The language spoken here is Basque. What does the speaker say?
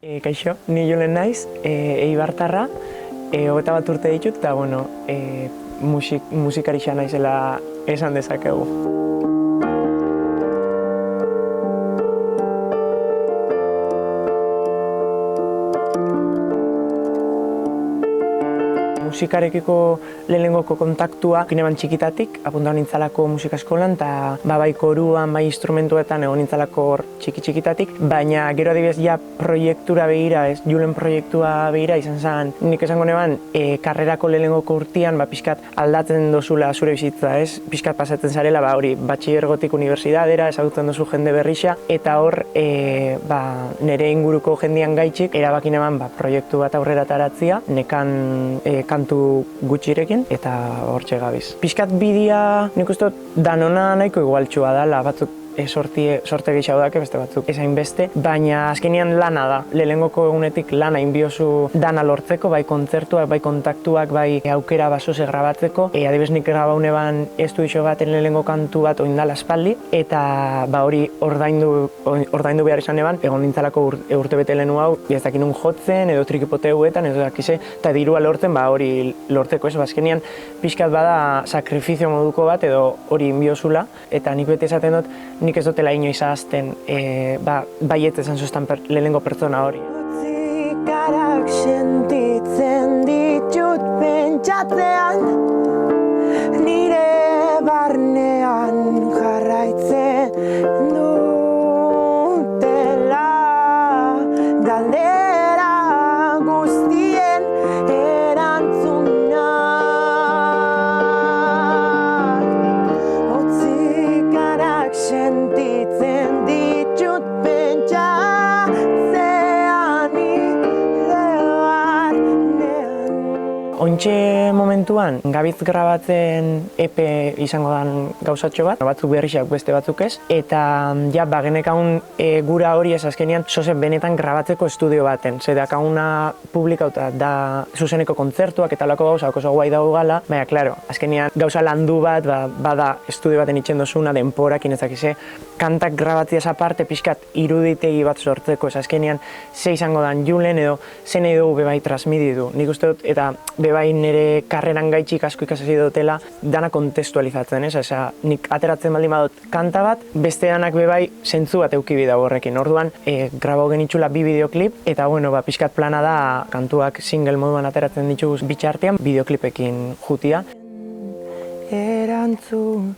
Kaixo, ni Julen naiz, eibartarra, 21 urte ditut, eta musikarixa naizela esan dezakegu. Musikarekiko lehenengoko kontaktua gineban txikitatik, apunta nintzalako musika eskolan, eta bai koruan, bai instrumentuetan egon nintzalako txikitatik, baina gero adibidez ja proiektura begira, Julen proiektua begira izan zen, nik esango neban, karrerako lehenengoko urtean, pixkat aldatzen dozula zure bizitza, pixkat pasatzen zarela, hori, batxilergotik unibertsitatera, ezagutzen dozu jende berrixa, eta hor, nire inguruko jendian gaitxik, erabaki neban, proiektu bat aurrera taratzia, nekan kantu gutxirekin, eta hortxe gabiz. Pixkat bidea, nik uste danona nahiko igualtxua dela, batzuk sorte gehiago dake, beste batzuk ezain beste, baina azkenean lana da. Lehenengoko egunetik lana inbiozu dana lortzeko, bai kontzertuak, bai kontaktuak, bai aukera basoze grabatzeko. Adibidez nik grabaune ban estudio baten lehenengo kantu bat oindala aspaldi, eta hori ordaindu behar izan eban, egon nintzalako urte bete lehenu hau, ez dakinun jotzen, edo trikipoteuetan, edo dakize, eta dirua lortzen, hori lortzeko ez, azkenean pixkat bada sakrifizio moduko bat, edo hori inbiozula, eta nik bete esaten dut, nik ez dutela inoiz ahazten, baiet esan zuztan lehenengo pertsona hori. Zikarak sentitzen ditut pentsatzean, nire barnean jarraitzen dutela, galdera guztien erantzuna. Zikarak sentitzen ditut pentsatzean nire barnean. Ointxe momentuan, gabiz grabatzen EP izango dan gauzatxo bat, batzuk berrixak beste batzuk ez, eta genekaun gura hori ez azkenean zozen benetan grabatzeko estudio baten. Zer dakauna publikauta da zuzeneko kontzertuak eta lako gauzak oso guai dago gala, baina, klaro, azkenean gauza landu bat, bada estudio baten itxen dozuna, denporakin ezakize, kantak grabatziaz aparte pixkat iruditegi bat sortzeko, ez azkenean ze izango dan Julen edo ze nahi dugu bebai transmititu. Nik uste dut, eta bebai nire karreran gaitxik asko ikasasi dutela, dana kontestualizatzen, ez? Nik ateratzen baldin badut kanta bat, beste danak bebai zentzu bat eukibi dago horrekin. Orduan, grabo genitxula 2 bideoklip, eta pixkat plana da kantuak single moduan ateratzen dituguz bitxartean, bideoklipekin jutia. Erantzuna.